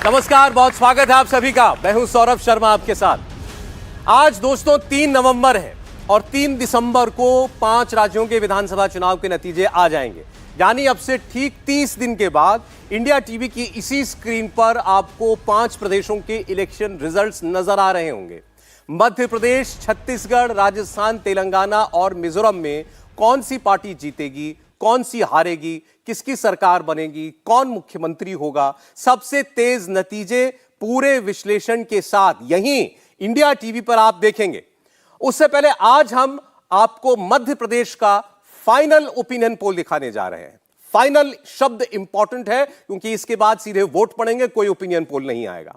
नमस्कार, बहुत स्वागत है आप सभी का। मैं हूं सौरभ शर्मा आपके साथ। आज दोस्तों 3 नवंबर है और 3 दिसंबर को 5 राज्यों के विधानसभा चुनाव के नतीजे आ जाएंगे। यानी अब से ठीक 30 दिन के बाद इंडिया टीवी की इसी स्क्रीन पर आपको 5 प्रदेशों के इलेक्शन रिजल्ट्स नजर आ रहे होंगे। मध्य प्रदेश, छत्तीसगढ़, राजस्थान, तेलंगाना और मिजोरम में कौन सी पार्टी जीतेगी, कौन सी हारेगी, किसकी सरकार बनेगी, कौन मुख्यमंत्री होगा, सबसे तेज नतीजे पूरे विश्लेषण के साथ यहीं इंडिया टीवी पर आप देखेंगे। उससे पहले आज हम आपको मध्य प्रदेश का फाइनल ओपिनियन पोल दिखाने जा रहे हैं। फाइनल शब्द इंपॉर्टेंट है क्योंकि इसके बाद सीधे वोट पड़ेंगे, कोई ओपिनियन पोल नहीं आएगा।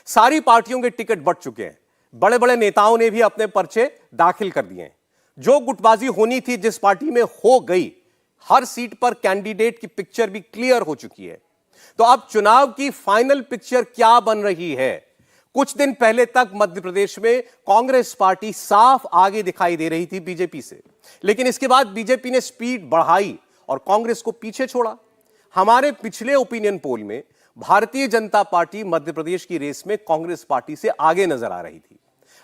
सारी पार्टियों के टिकट बंट चुके हैं, बड़े बड़े नेताओं ने भी अपने पर्चे दाखिल कर दिए हैं। जो गुटबाजी होनी थी जिस पार्टी में हो गई, हर सीट पर कैंडिडेट की पिक्चर भी क्लियर हो चुकी है। तो अब चुनाव की फाइनल पिक्चर क्या बन रही है? कुछ दिन पहले तक मध्य प्रदेश में कांग्रेस पार्टी साफ आगे दिखाई दे रही थी बीजेपी से, लेकिन इसके बाद बीजेपी ने स्पीड बढ़ाई और कांग्रेस को पीछे छोड़ा। हमारे पिछले ओपिनियन पोल में भारतीय जनता पार्टी मध्य प्रदेश की रेस में कांग्रेस पार्टी से आगे नजर आ रही थी।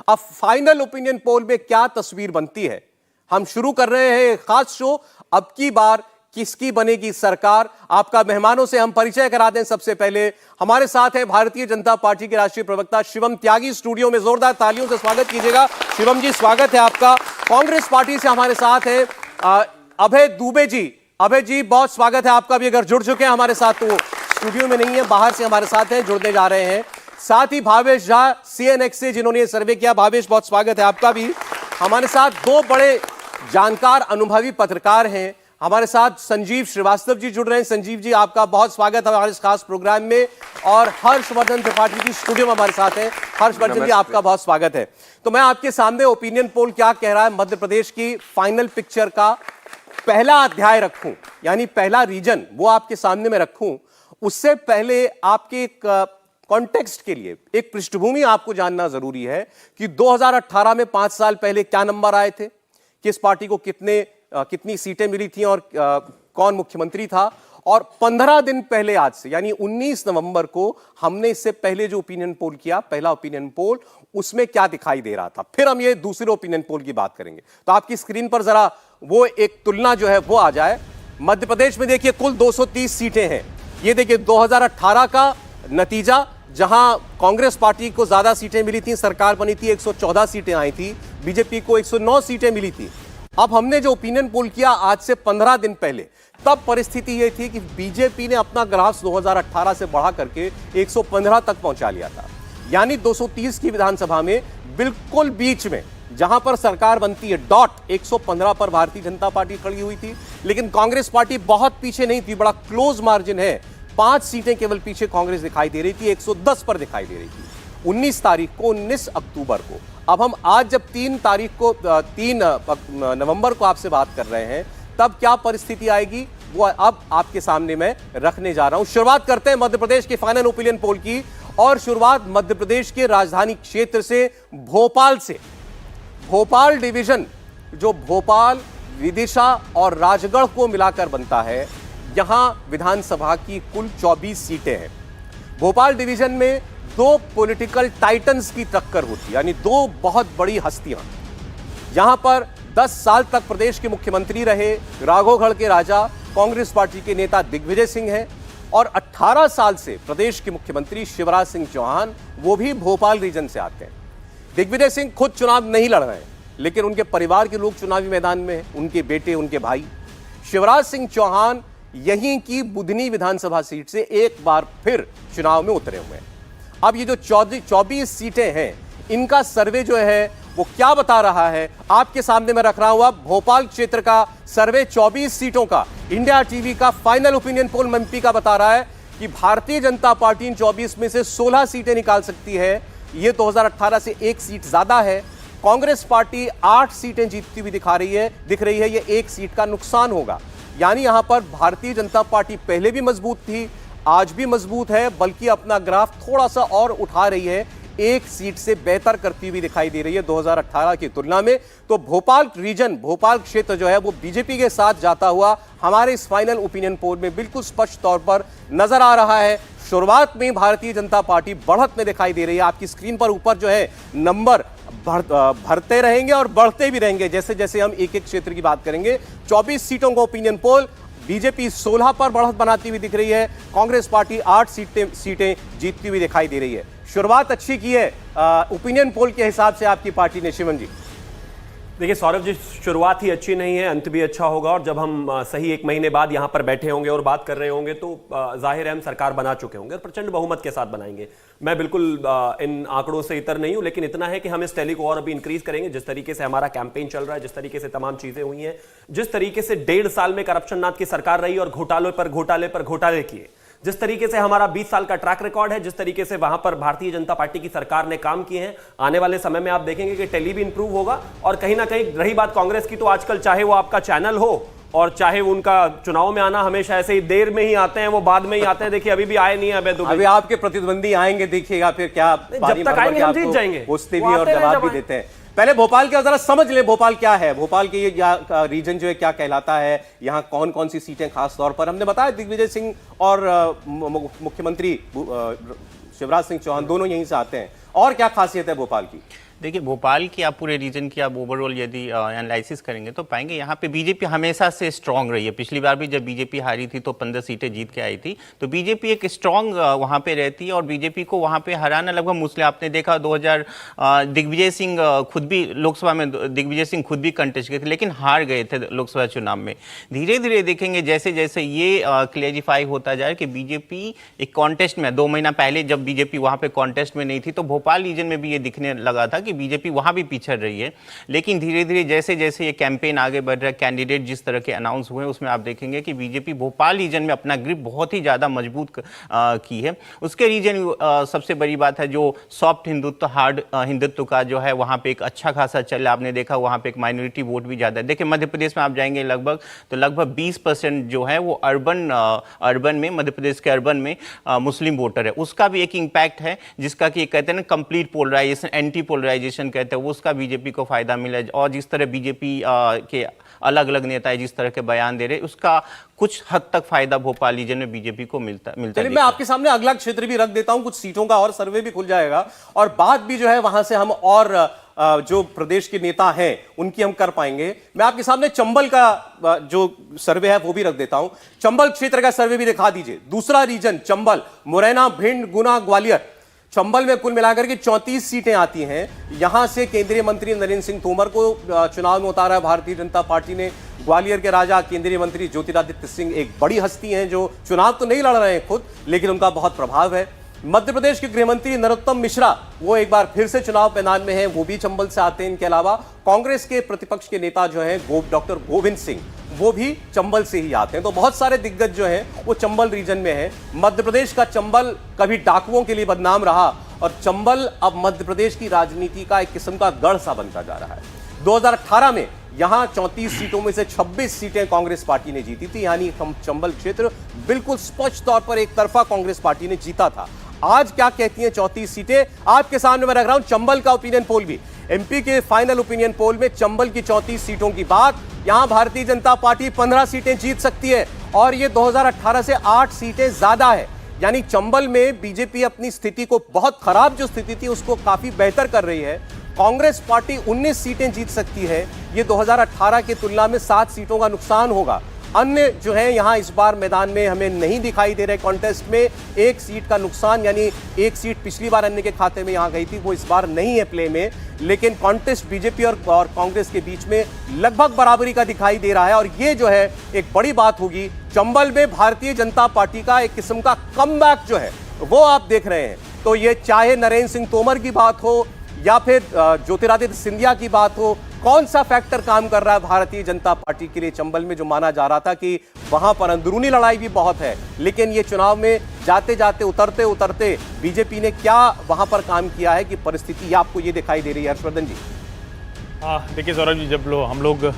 अब फाइनल ओपिनियन पोल में क्या तस्वीर बनती है? हम शुरू कर रहे हैं एक खास शो, अब की बार किसकी बनेगी सरकार। आपका मेहमानों से हम परिचय करा दें। सबसे पहले हमारे साथ है भारतीय जनता पार्टी के राष्ट्रीय प्रवक्ता शिवम त्यागी। स्टूडियो में जोरदार तालियों से स्वागत कीजिएगा। शिवम जी, स्वागत है आपका। कांग्रेस पार्टी से हमारे साथ है अभय दुबे जी। अभय जी, बहुत स्वागत है आपका भी। अगर जुड़ चुके हैं हमारे साथ तो स्टूडियो में नहीं है, बाहर से हमारे साथ है, जुड़ने जा रहे हैं। साथ ही भावेश झा CNX से, जिन्होंने ये सर्वे किया। भावेश, बहुत स्वागत है आपका भी। हमारे साथ 2 बड़े जानकार अनुभवी पत्रकार हैं। हमारे साथ संजीव श्रीवास्तव जी जुड़ रहे हैं। संजीव जी, आपका बहुत स्वागत है हमारे इस खास प्रोग्राम में। और हर्षवर्धन त्रिपाठी जी स्टूडियो में हमारे साथ हैं। हर्षवर्धन जी, आपका बहुत स्वागत है। तो मैं आपके सामने ओपिनियन पोल क्या कह रहा है मध्य प्रदेश की फाइनल पिक्चर का पहला अध्याय रखूं, यानी पहला रीजन वो आपके सामने में रखूं। उससे पहले आपके एक कॉन्टेक्स्ट के लिए एक पृष्ठभूमि आपको जानना जरूरी है कि 2018 में 5 साल पहले क्या नंबर आए थे, किस पार्टी को कितनी सीटें मिली थी और कौन मुख्यमंत्री था। और 15 दिन पहले आज से, यानी 19 नवंबर को हमने इससे पहले जो ओपिनियन पोल किया, पहला ओपिनियन पोल, उसमें क्या दिखाई दे रहा था। फिर हम ये दूसरे ओपिनियन पोल की बात करेंगे। तो आपकी स्क्रीन पर जरा वो एक तुलना जो है वो आ जाए। मध्य प्रदेश में देखिए कुल 230 सीटें हैं। ये देखिए 2018 का नतीजा, जहां कांग्रेस पार्टी को ज्यादा सीटें मिली थी, सरकार बनी थी, 114 सीटें आई थी, बीजेपी को 109 सीटें मिली थी। अब हमने जो ओपिनियन पोल किया आज से 15 दिन पहले, तब परिस्थिति यह थी कि बीजेपी ने अपना ग्राफ 2018 से बढ़ा करके 115 तक पहुंचा लिया था। यानी 230 की विधानसभा में बिल्कुल बीच में जहां पर सरकार बनती है, डॉट 115 पर भारतीय जनता पार्टी खड़ी हुई थी। लेकिन कांग्रेस पार्टी बहुत पीछे नहीं थी, बड़ा क्लोज मार्जिन है। 5 सीटें केवल पीछे कांग्रेस दिखाई दे रही थी, 110 पर दिखाई दे रही थी 19 तारीख को, 19 अक्टूबर को। अब हम आज जब 3 नवंबर को आपसे बात कर रहे हैं, तब क्या परिस्थिति आएगी वो अब आपके सामने मैं रखने जा रहा हूं। शुरुआत करते हैं मध्य प्रदेश के फाइनल ओपिनियन पोल की, और शुरुआत मध्य प्रदेश के राजधानी क्षेत्र से, भोपाल से। भोपाल डिवीजन, जो भोपाल, विदिशा और राजगढ़ को मिलाकर बनता है, यहां विधानसभा की कुल 24 सीटें हैं। भोपाल डिवीजन में 2 पॉलिटिकल टाइटन्स की टक्कर होती है, यानी 2 बहुत बड़ी हस्तियां। यहां पर 10 साल तक प्रदेश के मुख्यमंत्री रहे राघोगढ़ के राजा, कांग्रेस पार्टी के नेता दिग्विजय सिंह हैं, और 18 साल से प्रदेश के मुख्यमंत्री शिवराज सिंह चौहान, वो भी भोपाल रीजन से आते हैं। दिग्विजय सिंह खुद चुनाव नहीं लड़ रहे हैं, लेकिन उनके परिवार के लोग चुनावी मैदान में हैं, उनके बेटे, उनके भाई। शिवराज सिंह चौहान यहीं की बुधनी विधानसभा सीट से एक बार फिर चुनाव में उतरे हुए हैं। अब ये जो 24 सीटें हैं, इनका सर्वे जो है वो क्या बता रहा है, आपके सामने मैं रख रहा हूं। अब भोपाल क्षेत्र का सर्वे 24 सीटों का, इंडिया टीवी का फाइनल ओपिनियन पोल MP का बता रहा है कि भारतीय जनता पार्टी इन 24 में से 16 सीटें निकाल सकती है। ये 2018 से 1 सीट ज्यादा है। कांग्रेस पार्टी 8 सीटें जीतती हुई दिख रही है। ये 1 सीट का नुकसान होगा। यानी यहां पर भारतीय जनता पार्टी पहले भी मजबूत थी, आज भी मजबूत है, बल्कि अपना ग्राफ थोड़ा सा और उठा रही है। 1 सीट से बेहतर करती हुई दिखाई दे रही है 2018 की तुलना में। तो भोपाल रीजन, भोपाल क्षेत्र जो है वो बीजेपी के साथ जाता हुआ हमारे इस फाइनल ओपिनियन पोल में बिल्कुल स्पष्ट तौर पर नजर आ रहा है। शुरुआत में भारतीय जनता पार्टी बढ़त में दिखाई दे रही है। आपकी स्क्रीन पर ऊपर जो है नंबर भरते रहेंगे और बढ़ते भी रहेंगे जैसे जैसे हम एक एक क्षेत्र की बात करेंगे। 24 सीटों का ओपिनियन पोल, बीजेपी 16 पर बढ़त बनाती हुई दिख रही है, कांग्रेस पार्टी 8 सीटें जीतती हुई दिखाई दे रही है। शुरुआत अच्छी की है ओपिनियन पोल के हिसाब से आपकी पार्टी ने, शिवन जी। देखिए सौरभ जी, शुरुआत ही अच्छी नहीं है, अंत भी अच्छा होगा। और जब हम सही 1 महीने बाद यहां पर बैठे होंगे और बात कर रहे होंगे तो जाहिर है हम सरकार बना चुके होंगे और प्रचंड बहुमत के साथ बनाएंगे। मैं बिल्कुल इन आंकड़ों से इतर नहीं हूं, लेकिन इतना है कि हम इस टैली को और अभी इंक्रीज करेंगे। जिस तरीके से हमारा कैंपेन चल रहा है, जिस तरीके से तमाम चीजें हुई हैं, जिस तरीके से 1.5 साल में करप्शन नाथ की सरकार रही और घोटाले पर घोटाले पर घोटाले किए, जिस तरीके से हमारा 20 साल का ट्रैक रिकॉर्ड है, जिस तरीके से वहां पर भारतीय जनता पार्टी की सरकार ने काम किए हैं, आने वाले समय में आप देखेंगे कि टैली भी इंप्रूव होगा। और कहीं ना कहीं रही बात कांग्रेस की, तो आजकल चाहे वो आपका चैनल हो और चाहे उनका चुनाव में आना हमेशा ऐसे ही देर में ही आते हैं, वो बाद में ही आते हैं। देखिए अभी भी आए नहीं है अभय दुबे। अभी आपके प्रतिद्वंदी आएंगे, देखिएगा फिर क्या जब तक आएंगे हम जीत जाएंगे, पूछते भी और जवाब भी देते हैं। पहले भोपाल के जरा समझ ले, भोपाल क्या है, भोपाल के ये रीजन जो है क्या कहलाता है, यहाँ कौन कौन सी सीटें खास तौर पर। हमने बताया दिग्विजय सिंह और मुख्यमंत्री शिवराज सिंह चौहान दोनों यहीं से आते हैं। और क्या खासियत है भोपाल की? देखिए भोपाल की आप पूरे रीजन की आप ओवरऑल यदि एनालिसिस करेंगे तो पाएंगे यहाँ पे बीजेपी हमेशा से स्ट्रांग रही है। पिछली बार भी जब बीजेपी हारी थी तो 15 सीटें जीत के आई थी, तो बीजेपी एक स्ट्रांग वहाँ पे रहती है और बीजेपी को वहाँ पे हराना लगभग मुश्किल। आपने देखा 2000 दिग्विजय सिंह खुद भी लोकसभा में दिग्विजय सिंह खुद भी कंटेस्ट किए थे लेकिन हार गए थे लोकसभा चुनाव में। धीरे धीरे देखेंगे जैसे जैसे ये क्लियरिफाई होता जाए कि बीजेपी एक कॉन्टेस्ट में 2 महीना पहले जब बीजेपी वहाँ पे कॉन्टेस्ट में नहीं थी तो भोपाल रीजन में भी ये दिखने लगा था कि बीजेपी वहां भी पिछड़ रही है। लेकिन धीरे धीरे जैसे जैसे ये कैंपेन आगे बढ़ रहा है, कैंडिडेट जिस तरह के अनाउंस हुए उसमें आप देखेंगे कि बीजेपी भोपाल रीजन में अपना ग्रिप बहुत ही ज्यादा मजबूत की है। उसके रीजन सबसे बड़ी बात है जो सॉफ्ट हिंदुत्व हार्ड हिंदुत्व का जो है वहां पे एक अच्छा खासा चल, आपने देखा वहां पे एक माइनॉरिटी वोट भी ज्यादा है। देखिए मध्य प्रदेश में आप जाएंगे लगभग 20% जो है वो अर्बन में, मध्य प्रदेश के अर्बन में मुस्लिम वोटर है, उसका भी एक इम्पैक्ट है जिसका कि कहते हैं ना कंप्लीट पोलराइजेशन, एंटी पोलराइजेशन कहते हैं, उसका बीजेपी को फायदा मिला। और जिस तरह बीजेपी के अलग अलग नेता जिस तरह के बयान दे रहे उसका कुछ हद तक फायदा भोपाल रीजन में बीजेपी को मिलता। चलिए मैं आपके सामने अगला क्षेत्र भी रख देता हूं, कुछ सीटों का और सर्वे भी खुल जाएगा और बात भी जो है वहां से हम और जो प्रदेश के नेता हैं उनकी हम कर पाएंगे। मैं आपके सामने चंबल का जो सर्वे है वो भी रख देता हूं, चंबल क्षेत्र का सर्वे भी दिखा दीजिए। दूसरा रीजन चंबल, मुरैना, भिंड, गुना, ग्वालियर। चंबल में कुल मिलाकर के 34 सीटें आती हैं। यहां से केंद्रीय मंत्री नरेंद्र सिंह तोमर को चुनाव में उतारा है भारतीय जनता पार्टी ने। ग्वालियर के राजा केंद्रीय मंत्री ज्योतिरादित्य सिंह एक बड़ी हस्ती हैं जो चुनाव तो नहीं लड़ रहे हैं खुद, लेकिन उनका बहुत प्रभाव है। मध्य प्रदेश के गृह मंत्री नरोत्तम मिश्रा वो एक बार फिर से चुनाव मैदान में हैं, वो भी चंबल से आते हैं। इनके अलावा कांग्रेस के प्रतिपक्ष के नेता जो हैं डॉक्टर गोविंद सिंह वो भी चंबल से ही आते हैं। तो बहुत सारे दिग्गज जो हैं वो चंबल रीजन में हैं। मध्य प्रदेश का चंबल कभी डाकुओं के लिए बदनाम रहा और चंबल अब मध्य प्रदेश की राजनीति का एक किस्म का गढ़ सा बनता जा रहा है। 2018 में यहां 34 सीटों में से 26 सीटें कांग्रेस पार्टी ने जीती थी, यानी चंबल क्षेत्र बिल्कुल स्पष्ट तौर पर एक तरफा कांग्रेस पार्टी ने जीता था। आज क्या कहती हैं 34 सीटें आपके सामने मैं रख रहा हूं। चंबल का ओपिनियन पोल भी, एमपी के फाइनल ओपिनियन पोल में चंबल की 34 सीटों की बात, यहां भारतीय जनता पार्टी 15 सीटें जीत सकती है और ये 2018 से 8 सीटें ज्यादा है। यानी चंबल में बीजेपी अपनी स्थिति को, बहुत खराब जो स्थिति थी उसको काफी बेहतर कर रही है। कांग्रेस पार्टी 19 सीटें जीत सकती है, ये 2018 की तुलना में 7 सीटों का नुकसान होगा। अन्य जो है यहां इस बार मैदान में हमें नहीं दिखाई दे रहे कॉन्टेस्ट में, 1 सीट का नुकसान, यानी 1 सीट पिछली बार अन्य के खाते में यहां गई थी वो इस बार नहीं है प्ले में। लेकिन कॉन्टेस्ट बीजेपी और कांग्रेस के बीच में लगभग बराबरी का दिखाई दे रहा है और ये जो है एक बड़ी बात होगी। चंबल में भारतीय जनता पार्टी का एक किस्म का कमबैक जो है वो आप देख रहे हैं। तो ये चाहे नरेंद्र सिंह तोमर की बात हो या फिर ज्योतिरादित्य सिंधिया की बात हो, कौन सा फैक्टर काम कर रहा है भारतीय जनता पार्टी के लिए चंबल में, जो माना जा रहा था कि वहां पर अंदरूनी लड़ाई भी बहुत है, लेकिन ये चुनाव में जाते जाते उतरते उतरते बीजेपी ने क्या वहां पर काम किया है कि परिस्थिति आपको ये दिखाई दे रही है? हर्षवर्धन जी। देखिए सौरभ जी, जब हम लोग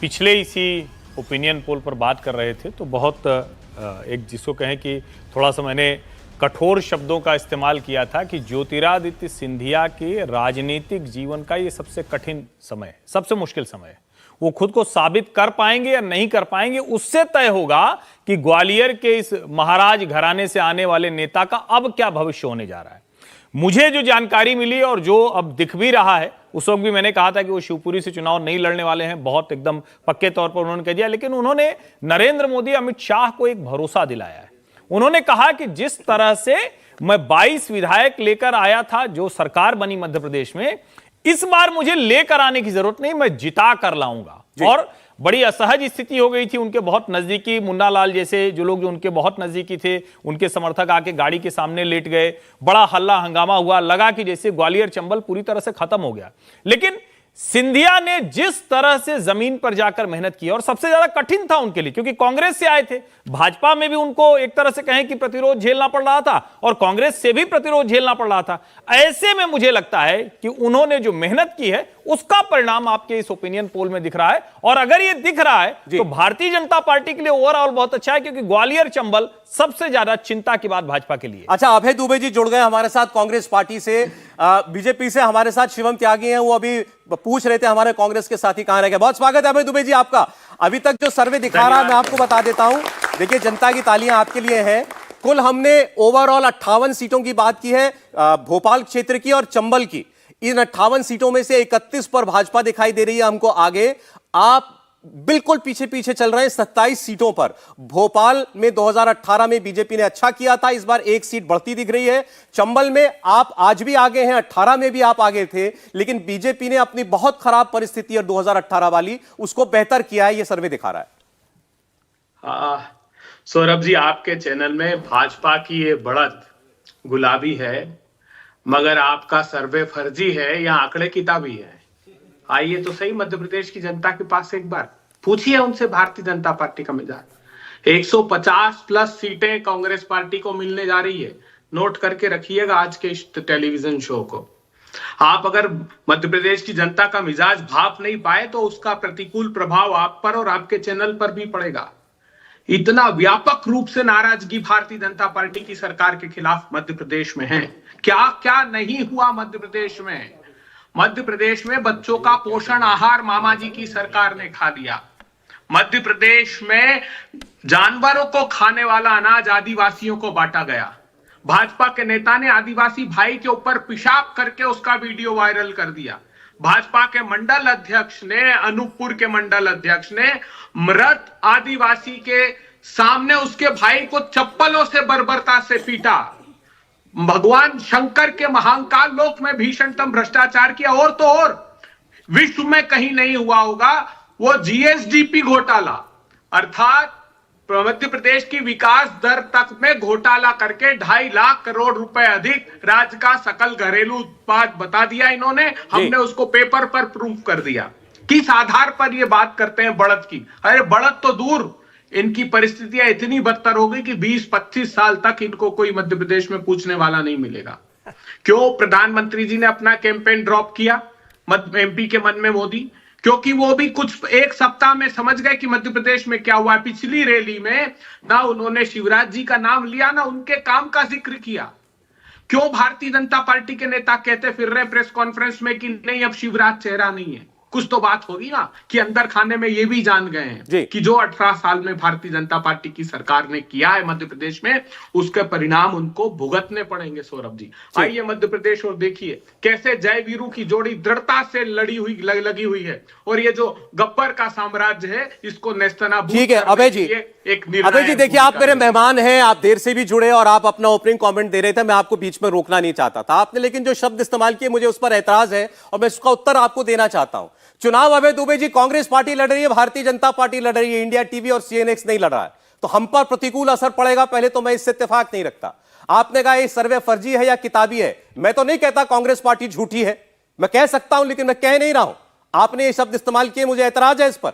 पिछले इसी ओपिनियन पोल पर बात कर रहे थे तो बहुत एक जिसको कहें कि थोड़ा सा मैंने कठोर शब्दों का इस्तेमाल किया था कि ज्योतिरादित्य सिंधिया के राजनीतिक जीवन का ये सबसे कठिन समय, सबसे मुश्किल समय है। वो खुद को साबित कर पाएंगे या नहीं कर पाएंगे, उससे तय होगा कि ग्वालियर के इस महाराज घराने से आने वाले नेता का अब क्या भविष्य होने जा रहा है। मुझे जो जानकारी मिली और जो अब दिख भी रहा है, उस वक्त भी मैंने कहा था कि वो शिवपुरी से चुनाव नहीं लड़ने वाले हैं, बहुत एकदम पक्के तौर पर उन्होंने कह दिया, लेकिन उन्होंने नरेंद्र मोदी अमित शाह को एक भरोसा दिलाया है। उन्होंने कहा कि जिस तरह से मैं 22 विधायक लेकर आया था जो सरकार बनी मध्य प्रदेश में, इस बार मुझे लेकर आने की जरूरत नहीं, मैं जिता कर लाऊंगा। और बड़ी असहज स्थिति हो गई थी, उनके बहुत नजदीकी मुन्ना लाल जैसे जो लोग जो उनके बहुत नजदीकी थे, उनके समर्थक आके गाड़ी के सामने लेट गए, बड़ा हल्ला हंगामा हुआ, लगा कि जैसे ग्वालियर चंबल पूरी तरह से खत्म हो गया। लेकिन सिंधिया ने जिस तरह से जमीन पर जाकर मेहनत की, और सबसे ज्यादा कठिन था उनके लिए क्योंकि कांग्रेस से आए थे, भाजपा में भी उनको एक तरह से कहें कि प्रतिरोध झेलना पड़ रहा था और कांग्रेस से भी प्रतिरोध झेलना पड़ रहा था। ऐसे में मुझे लगता है कि उन्होंने जो मेहनत की है उसका परिणाम आपके इस ओपिनियन पोल में दिख रहा है। और अगर ये दिख रहा है तो भारतीय जनता पार्टी के लिए ओवरऑल बहुत अच्छा है, क्योंकि ग्वालियर चंबल सबसे ज्यादा चिंता की बात भाजपा के लिए। अच्छा, अभय दुबे जी जुड़ गए हमारे साथ कांग्रेस पार्टी से, बीजेपी से हमारे साथ शिवम त्यागी हैं, वो अभी पूछ रहे थे हमारे कांग्रेस के साथी कहां रह गए। बहुत स्वागत है अभय दुबे जी आपका। अभी तक जो सर्वे दिखा रहा है मैं आपको बता देता हूं, देखिए जनता की तालियां आपके लिए हैं। कुल हमने ओवरऑल 58 सीटों की बात की है, भोपाल क्षेत्र की और चंबल की। इन 58 सीटों में से 31 पर भाजपा दिखाई दे रही है हमको आगे, आप बिल्कुल पीछे पीछे चल रहे हैं 27 सीटों पर। भोपाल में 2018 में बीजेपी ने अच्छा किया था, इस बार एक सीट बढ़ती दिख रही है। चंबल में आप आज भी आगे हैं, 18 में भी आप आगे थे, लेकिन बीजेपी ने अपनी बहुत खराब परिस्थिति और 2018 वाली उसको बेहतर किया है, यह सर्वे दिखा रहा है। सौरभ जी, आपके चैनल में भाजपा की ये बढ़त गुलाबी है, मगर आपका सर्वे फर्जी है या आंकड़े किताबी है। आइए तो सही मध्य प्रदेश की जनता के पास एक बार पूछिए उनसे भारतीय जनता पार्टी का मिजाज। 150 प्लस सीटें कांग्रेस पार्टी को मिलने जा रही है, नोट करके रखिएगा आज के इस टेलीविजन शो को। आप अगर मध्य प्रदेश की जनता का मिजाज भाप नहीं पाए तो उसका प्रतिकूल प्रभाव आप पर और आपके चैनल पर भी पड़ेगा। इतना व्यापक रूप से नाराजगी भारतीय जनता पार्टी की सरकार के खिलाफ मध्य प्रदेश में है। क्या क्या नहीं हुआ मध्य प्रदेश में। मध्य प्रदेश में बच्चों का पोषण आहार मामा जी की सरकार ने खा लिया। मध्य प्रदेश में जानवरों को खाने वाला अनाज आदिवासियों को बांटा गया। भाजपा के नेता ने आदिवासी भाई के ऊपर पेशाब करके उसका वीडियो वायरल कर दिया। भाजपा के मंडल अध्यक्ष ने, अनूपपुर के मंडल अध्यक्ष ने मृत आदिवासी के सामने उसके भाई को चप्पलों से बर्बरता से पीटा। भगवान शंकर के महाकाल लोक में भीषणतम भ्रष्टाचार किया। और तो और विश्व में कहीं नहीं हुआ होगा वो जीएसडीपी घोटाला, अर्थात मध्य प्रदेश की विकास दर तक में घोटाला करके 2.5 लाख करोड़ रुपए अधिक राज्य का सकल घरेलू उत्पाद बता दिया इन्होंने। हमने उसको पेपर पर प्रूफ कर दिया। किस आधार पर ये बात करते हैं बढ़त की? अरे बढ़त तो दूर, इनकी परिस्थितियां इतनी बदतर हो गई कि 20-25 साल तक इनको कोई मध्य प्रदेश में पूछने वाला नहीं मिलेगा। क्यों प्रधानमंत्री जी ने अपना कैंपेन ड्रॉप किया एमपी के मन में मोदी? क्योंकि वो भी कुछ एक सप्ताह में समझ गए कि मध्य प्रदेश में क्या हुआ। पिछली रैली में ना उन्होंने शिवराज जी का नाम लिया ना उनके काम का जिक्र किया। क्यों भारतीय जनता पार्टी के नेता कहते फिर रहे प्रेस कॉन्फ्रेंस में कि नहीं अब शिवराज चेहरा नहीं है? कुछ तो बात होगी ना कि अंदर खाने में ये भी जान गए हैं कि जो 18 साल में भारतीय जनता पार्टी की सरकार ने किया है मध्य प्रदेश में, उसके परिणाम उनको भुगतने पड़ेंगे। सौरभ जी आइए मध्य प्रदेश और देखिए कैसे जय वीरू की जोड़ी दृढ़ता से लगी हुई है और ये जो गब्बर का साम्राज्य है इसको नेस्तनाबूद। ठीक है अभय जी, अभय जी देखिए आप मेरे मेहमान हैं, आप देर से भी जुड़े और आप अपना ओपनिंग कमेंट दे रहे थे, मैं आपको बीच में रोकना नहीं चाहता था। आपने लेकिन जो शब्द इस्तेमाल किए मुझे उस पर एतराज है और मैं उसका उत्तर आपको देना चाहता हूं। चुनाव अभय दुबे जी कांग्रेस पार्टी लड़ रही है, भारतीय जनता पार्टी लड़ रही है, इंडिया टीवी और सीएनएक्स नहीं लड़ रहा है, तो हम पर प्रतिकूल असर पड़ेगा। पहले तो मैं इससे इत्तेफाक नहीं रखता। आपने कहा ये सर्वे फर्जी है या किताबी है, मैं तो नहीं कहता कांग्रेस पार्टी झूठी है, मैं कह सकता हूं लेकिन मैं कह नहीं रहा हूं। आपने ये शब्द इस्तेमाल किए, मुझे एतराज है इस पर।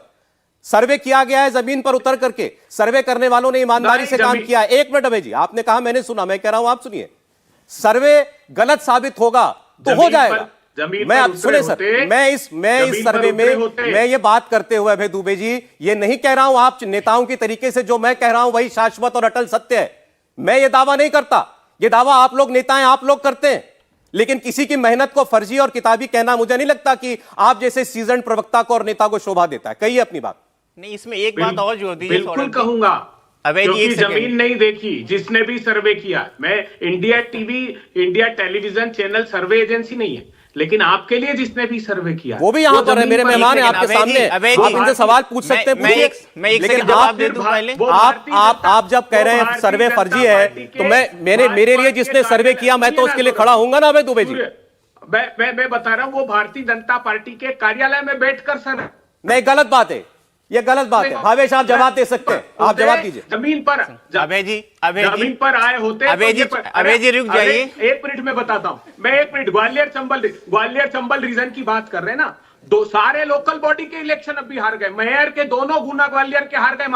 सर्वे किया गया है जमीन पर उतर करके, सर्वे करने वालों ने ईमानदारी से काम किया है। एक मिनट अभय जी, आपने कहा मैंने सुना, मैं कह रहा हूं आप सुनिए। सर्वे गलत साबित होगा तो हो जाएगा। मैं आप सुने सर, मैं इस सर्वे में मैं ये बात करते हुए अभय दुबे जी ये नहीं कह रहा हूं आप नेताओं की तरीके से जो मैं कह रहा हूं वही शाश्वत और अटल सत्य है। मैं ये दावा नहीं करता, ये दावा आप लोग नेता हैं आप लोग करते हैं। लेकिन किसी की मेहनत को फर्जी और किताबी कहना मुझे नहीं लगता कि आप जैसे सीजन प्रवक्ता को और नेता को शोभा देता है। कहिए अपनी बात। नहीं, इसमें एक बात और जोड़ दीजिए बिल्कुल सौरभ जी। कहूंगा, अबे जी, क्योंकि एक सेकंड। जमीन नहीं देखी जिसने भी सर्वे किया। मैं India TV, India television channel survey agency नहीं है, लेकिन आपके लिए जिसने भी सर्वे किया वो भी यहाँ पर है, जमीन मेरे पर मेहमान है लिखे। आपके अबे जी, सामने, अबे जी, आप इनसे सवाल पूछ सकते हैं, मैं पूछिए। एक लेकिन सेकंड जवाब दे दूं पहले। आप जब कह रहे हैं सर्वे फर्जी है, तो मेरे लिए जिसने सर्वे किया मैं तो उसके लिए खड़ा होऊंगा ना। दुबे जी, मैं बता रहा हूँ, वो भारतीय जनता पार्टी के कार्यालय में बैठकर सर्वे। नहीं, गलत बात है, ये गलत बात है। भावेश, आप जवाब दे सकते हैं, आप जवाब दीजिए। जमीन पर अबे जी, जमीन पर आए होते तो अबे जी, अबे जी रुक जाइए। एक मिनट में बताता हूँ, मैं एक मिनट। ग्वालियर चंबल रीजन की बात कर रहे हैं ना। दो सारे लोकल बॉडी के इलेक्शन अभी हार गए। मेयर के दोनों गुना ग्वालियर के हार गए।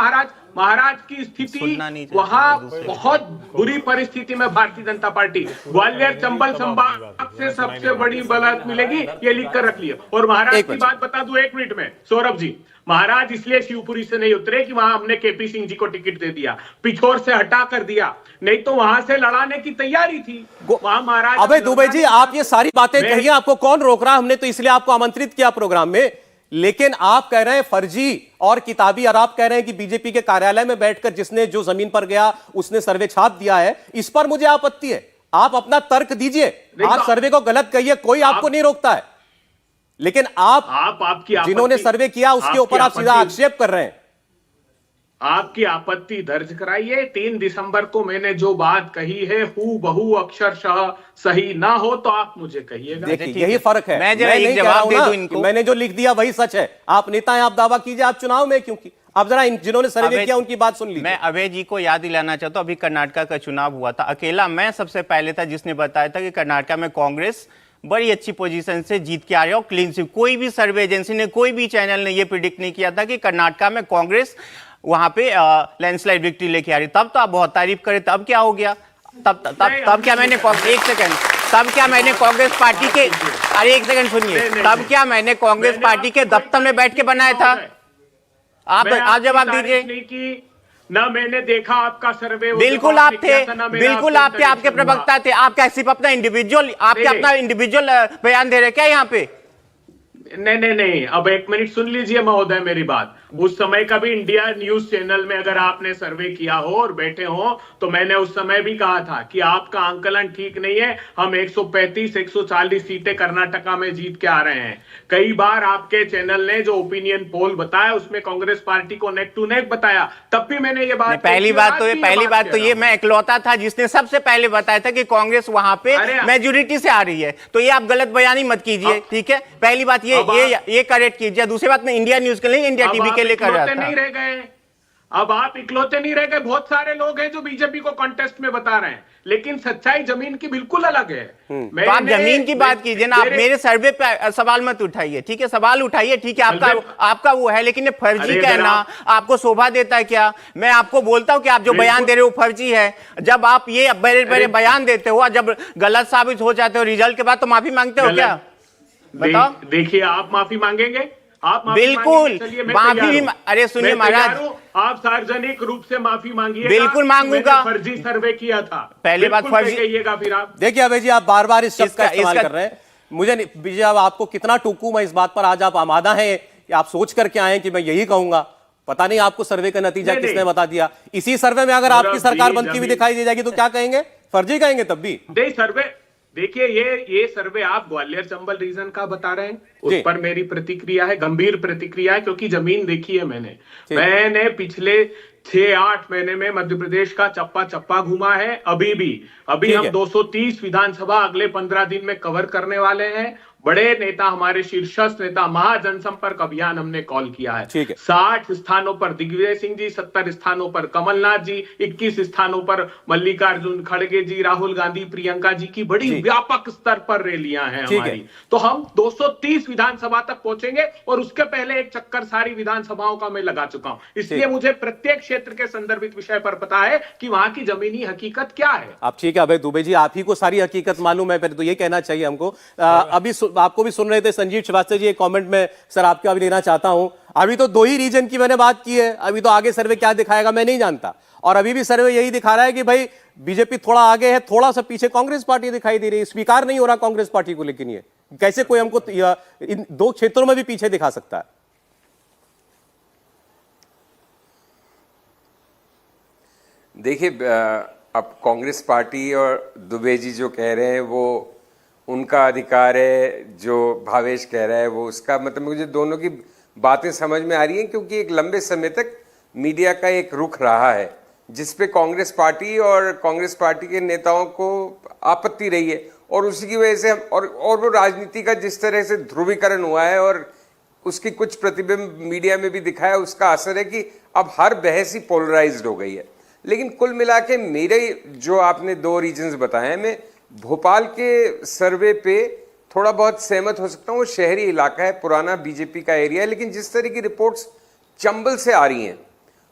महाराज की स्थिति वहां बहुत बुरी परिस्थिति में भारतीय जनता पार्टी। ग्वालियर चंबल संभाग से सबसे बड़ी बढ़त मिलेगी, ये लिख कर रख लिया। और महाराज की बात बता दूं एक मिनट में, सौरभ जी, महाराज इसलिए शिवपुरी से नहीं उतरे कि वहां हमने केपी सिंह जी को टिकट दे दिया, पिछोर से हटा कर दिया, नहीं तो वहां से लड़ाने की तैयारी थी वहां महाराज। अबे दुबे जी, आप ये सारी बातें कहिए, आपको कौन रोक रहा? हमने तो इसलिए आपको आमंत्रित किया प्रोग्राम में। लेकिन आप कह रहे हैं फर्जी और किताबी, और आप कह रहे हैं कि बीजेपी के कार्यालय में बैठकर जिसने जो जमीन पर गया उसने सर्वे छाप दिया है। इस पर मुझे आपत्ति है। आप अपना तर्क दीजिए, आप सर्वे को गलत कहिए, कोई आपको नहीं रोकता है। लेकिन आपकी जिन्होंने सर्वे किया उसके ऊपर आप सीधा आक्षेप कर रहे हैं। आपकी आपत्ति दर्ज कराइए। 3 दिसंबर को मैंने जो बात कही है हूबहू अक्षरशः सही ना हो तो आप मुझे कहिएगा। देखिए, यही फर्क है। मैं जरा नहीं एक कह जवाब रहा हूं दे ना दूं इनको। कि मैंने जो लिख दिया वही सच है। आप नेता हैं, आप दावा कीजिए, आप चुनाव में क्योंकि आप जरा जिन्होंने सर्वे किया उनकी बात सुन लीजिए। मैं अभय जी को याद दिलाना चाहता हूं, अभी कर्नाटका का चुनाव हुआ था, अकेला मैं सबसे पहले था जिसने बताया था कि कर्नाटका में कांग्रेस बड़ी अच्छी पोजीशन से जीत के आ रही है और क्लीन स्वीप। कोई भी सर्वे एजेंसी ने, कोई भी चैनल ने यह प्रिडिक्ट नहीं किया था कि कर्नाटका में कांग्रेस वहां पे लैंडस्लाइड विक्ट्री लेके आ रही। तब तो आप बहुत तारीफ करे, तब क्या हो गया? तब क्या मैंने एक सेकंड, तब क्या मैंने कांग्रेस पार्टी के, अरे एक सेकंड सुनिए, तब क्या मैंने कांग्रेस पार्टी के दफ्तर में बैठ के बनाया था? आप जवाब दीजिए। ना मैंने देखा आपका सर्वे। बिल्कुल आप थे, बिल्कुल आप थे, आपके प्रवक्ता थे। आप क्या सिर्फ अपना इंडिविजुअल, आपके अपना इंडिविजुअल बयान दे रहे क्या यहाँ पे? नहीं, अब एक मिनट सुन लीजिए महोदय मेरी बात। उस समय का भी इंडिया न्यूज चैनल में अगर आपने सर्वे किया हो और बैठे हो तो मैंने उस समय भी कहा था कि आपका आंकलन ठीक नहीं है। हम 135-140 सीटें कर्नाटका में जीत के आ रहे हैं। कई बार आपके चैनल ने जो ओपिनियन पोल बताया उसमें कांग्रेस पार्टी को नेक टू नेक बताया, तब भी मैंने ये बात पहली बात तो ये मैं इकलौता था जिसने सबसे पहले बताया था कि कांग्रेस वहां पे मेजोरिटी से आ रही है। तो ये आप गलत बयानी मत कीजिए, ठीक है? पहली बात ये करेक्ट कीजिए। दूसरी बात मैं इंडिया न्यूज के लिए, इंडिया टीवी के लिए कर रहा था। नहीं रह गए, अब आप इकलौते नहीं रह गए। बहुत सारे लोग हैं जो बीजेपी को कॉन्टेस्ट में बता रहे हैं, लेकिन सच्चाई जमीन की बिल्कुल अलग है। तो आप जमीन की बात कीजिए ना, आप मेरे सर्वे पे सवाल मत उठाइए, ठीक है? सवाल उठाइए, ठीक है? आपका वो है, लेकिन ये फर्जी कहना आपको शोभा देता है क्या? मैं आपको बोलता हूं कि आप जो बयान दे रहे हो फर्जी है। जब आप ये बड़े बयान देते हो, जब गलत साबित हो जाते हो रिजल्ट के बाद, तो माफी मांगते हो क्या? बताओ। देखिए, आप माफी मांगेंगे? आप बिल्कुल माफी। अरे सुनिए महाराज, आप सार्वजनिक रूप से माफी मांगिए। बिल्कुल मांगूंगा। फर्जी सर्वे किया था, पहली बात फर्जी कहिएगा। फिर आप देखिए अभय जी, आप बार बार इस शब्द का इस्तेमाल कर रहे हैं। मुझे नहीं विजय, अब आपको कितना टोकूं मैं इस बात पर। आज आप आमादा हैं कि आप सोच करके आए कि मैं यही कहूंगा। पता नहीं आपको सर्वे का नतीजा किसने बता दिया। इसी सर्वे में अगर आपकी सरकार बनती हुई दिखाई दे जाएगी तो क्या कहेंगे? फर्जी कहेंगे तब भी? सर्वे देखिए, ये सर्वे आप ग्वालियर चंबल रीजन का बता रहे हैं, उस पर मेरी प्रतिक्रिया है, गंभीर प्रतिक्रिया है, क्योंकि जमीन देखी है मैंने पिछले 6-8 महीने में मध्य प्रदेश का चप्पा चप्पा घूमा है। अभी हम 230 विधानसभा अगले 15 दिन में कवर करने वाले हैं। बड़े नेता, हमारे शीर्षस्थ नेता, महाजनसंपर्क अभियान हमने कॉल किया है। 60 स्थानों पर दिग्विजय सिंह जी, 70 स्थानों पर कमलनाथ जी, 21 स्थानों पर मल्लिकार्जुन खड़गे जी, राहुल गांधी, प्रियंका जी की बड़ी व्यापक स्तर पर रैलियां हैं हमारी। तो हम 230 विधानसभा तक पहुंचेंगे और उसके पहले एक चक्कर सारी विधानसभाओं का मैं लगा चुका हूं। इसलिए मुझे प्रत्येक क्षेत्र के संदर्भित विषय पर पता है कि वहां की जमीनी हकीकत क्या है। आप ठीक है अभय दुबे जी, आप ही को सारी हकीकत मालूम है, पहले तो ये कहना चाहिए हमको। अभी आपको भी सुन रहे थे संजीव श्रीवास्तव जी, एक कमेंट में सर आपका भी लेना चाहता हूं। अभी तो 2 ही रीजन की मैंने बात की है, अभी तो आगे सर्वे क्या दिखाएगा मैं नहीं जानता। और अभी भी सर्वे यही दिखा रहा है कि भाई बीजेपी थोड़ा आगे है, थोड़ा सा पीछे कांग्रेस पार्टी दिखाई दे रही है। स्वीकार नहीं हो रहा कांग्रेस पार्टी को, लेकिन ये कैसे कोई हमको इन 2 क्षेत्रों में भी पीछे दिखा सकता है? देखिए, अब कांग्रेस पार्टी और दुबे जी जो कह रहे हैं वो उनका अधिकार है, जो भावेश कह रहा है वो उसका, मतलब मुझे दोनों की बातें समझ में आ रही हैं, क्योंकि एक लंबे समय तक मीडिया का एक रुख रहा है जिसपे कांग्रेस पार्टी और कांग्रेस पार्टी के नेताओं को आपत्ति रही है, और उसी की वजह से और वो राजनीति का जिस तरह से ध्रुवीकरण हुआ है और उसकी कुछ प्रतिबिंब मीडिया में भी दिखा है, उसका असर है कि अब हर बहस ही पोलराइज्ड हो गई है। लेकिन कुल मिला के मेरे जो आपने 2 रीजन्स बताए हैं, मैं भोपाल के सर्वे पे थोड़ा बहुत सहमत हो सकता हूँ। वो शहरी इलाका है, पुराना बीजेपी का एरिया है, लेकिन जिस तरह की रिपोर्ट्स चंबल से आ रही हैं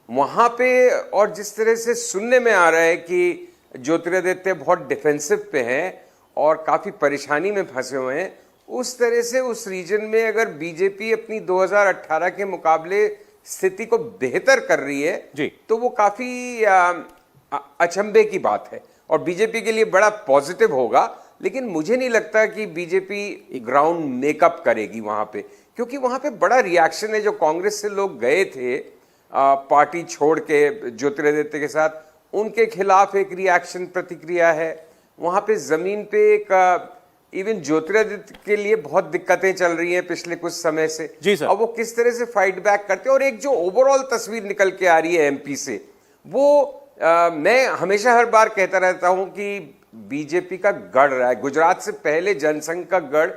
वहाँ पे, और जिस तरह से सुनने में आ रहा है कि ज्योतिरादित्य बहुत डिफेंसिव पे हैं और काफ़ी परेशानी में फंसे हुए हैं, उस तरह से उस रीजन में अगर बीजेपी अपनी 2018 के मुकाबले स्थिति को बेहतर कर रही है जी, तो वो काफ़ी अचंभे की बात है और बीजेपी के लिए बड़ा पॉजिटिव होगा। लेकिन मुझे नहीं लगता कि बीजेपी ग्राउंड मेकअप करेगी वहाँ पे, क्योंकि वहाँ पे बड़ा रिएक्शन है। जो कांग्रेस से लोग गए थे पार्टी छोड़ के ज्योतिरादित्य के साथ, उनके खिलाफ एक रिएक्शन प्रतिक्रिया है वहाँ पे। ज़मीन पे एक इवन ज्योतिरादित्य के लिए बहुत दिक्कतें चल रही हैं पिछले कुछ समय से जी सर। और वो किस तरह से फाइट बैक करते हैं, और एक जो ओवरऑल तस्वीर निकल के आ रही है एमपी से, वो मैं हमेशा हर बार कहता रहता हूं कि बीजेपी का गढ़ रहा है। गुजरात से पहले जनसंघ का गढ़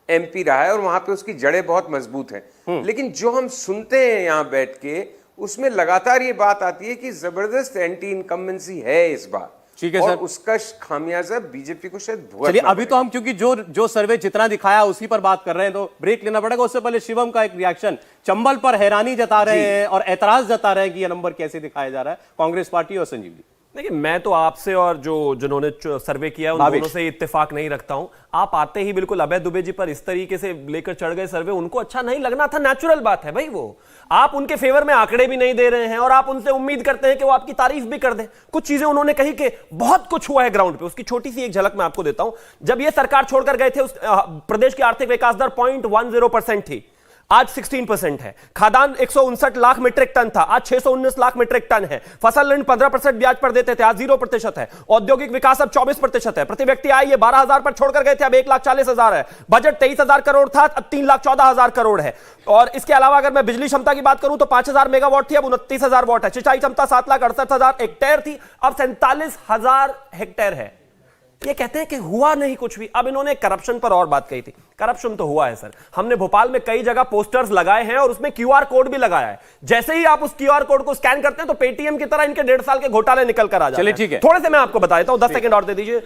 एमपी रहा है और वहां पे उसकी जड़ें बहुत मजबूत हैं। लेकिन जो हम सुनते हैं यहां बैठ के, उसमें लगातार ये बात आती है कि जबरदस्त एंटी इनकम्बेंसी है इस बार, ठीक है और सर। उसका खामियाजा बीजेपी को शायद भुगतना चलिए, अभी तो पड़ेगा। हम क्योंकि जो सर्वे जितना दिखाया उसी पर बात कर रहे हैं, तो ब्रेक लेना पड़ेगा। उससे पहले शिवम का एक रिएक्शन, चंबल पर हैरानी जता रहे हैं और ऐतराज जता रहे हैं कि यह नंबर कैसे दिखाया जा रहा है, कांग्रेस पार्टी और संजीव जी। देखिए, मैं तो आपसे और जिन्होंने सर्वे किया उन दोनों से इत्तेफाक नहीं रखता हूं। आप आते ही बिल्कुल अभय दुबे जी पर इस तरीके से लेकर चढ़ गए सर्वे, उनको अच्छा नहीं लगना था, नेचुरल बात है भाई। वो आप उनके फेवर में आंकड़े भी नहीं दे रहे हैं और आप उनसे उम्मीद करते हैं कि वो आपकी तारीफ भी कर दें। कुछ चीजें उन्होंने कही कि बहुत कुछ हुआ है ग्राउंड पे, उसकी छोटी सी एक झलक मैं आपको देता हूं। जब ये सरकार छोड़कर गए थे, उस प्रदेश की आर्थिक विकास दर 0.10% थी, आज 16% है। खादान 159 लाख मीट्रिक टन था, आज 619 लाख मीट्रिक टन है। फसल ऋण 15% ब्याज पर देते थे, आज 0% है। औद्योगिक विकास अब 24% है। प्रति व्यक्ति आय ये 12,000 पर छोड़कर गए थे, अब 1,40,000 है। बजट 23,000 करोड़ था, अब 3,14,000 करोड़ है। और इसके अलावा अगर मैं बिजली क्षमता की बात करूं तो 5,000 मेगावाट थी, अब 29,000 वाट है। सिंचाई क्षमता 7,68,000 हेक्टेयर थी, अब 47,000 हेक्टेयर है। ये कहते हैं कि हुआ नहीं कुछ भी। अब इन्होंने करप्शन पर और बात कही थी। करप्शन तो हुआ है सर। हमने भोपाल में कई जगह पोस्टर्स लगाए हैं और उसमें क्यूआर कोड भी लगाया है। जैसे ही आप उस क्यूआर कोड को स्कैन करते हैं तो पेटीएम की तरह इनके 1.5 साल के घोटाले निकल कर आ जाते हैं। चलिए ठीक है, थोड़े से मैं आपको बता देता हूं, 10 सेकंड और दे दीजिए।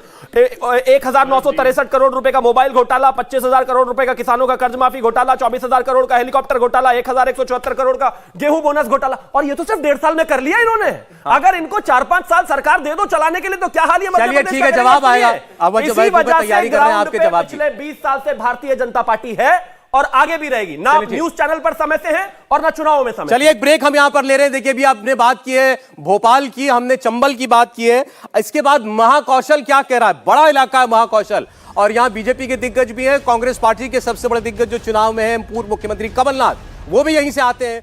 1,963 करोड़ रुपए का मोबाइल घोटाला, 25,000 करोड़ रुपए का किसानों का कर्ज माफी घोटाला, 24,000 करोड़ का हेलीकॉप्टर घोटाला, 1,174 करोड़ का गेहूं बोनस घोटाला। और ये तो सिर्फ 1.5 साल में कर लिया इन्होंने। अगर इनको 4-5 साल सरकार दे दो चलाने के लिए तो क्या हाल है। चलिए ठीक है, जवाब आएगा। अब इसी वजह से तैयारी कर रहे हैं आपके जवाब की। पिछले 20 साल से भारतीय जनता पार्टी है और आगे भी रहेगी। ना न्यूज चैनल पर समय से है और ना चुनाव में समय। चलिए एक ब्रेक हम यहां पर ले रहे हैं। देखिए, अभी आपने बात की है भोपाल की, हमने चंबल की बात की है। इसके बाद महाकौशल क्या कह रहा है? बड़ा इलाका है महाकौशल, और यहां बीजेपी के दिग्गज भी हैं, कांग्रेस पार्टी के सबसे बड़े दिग्गज जो चुनाव में हैं, पूर्व मुख्यमंत्री कमलनाथ, वो भी यहीं से आते हैं।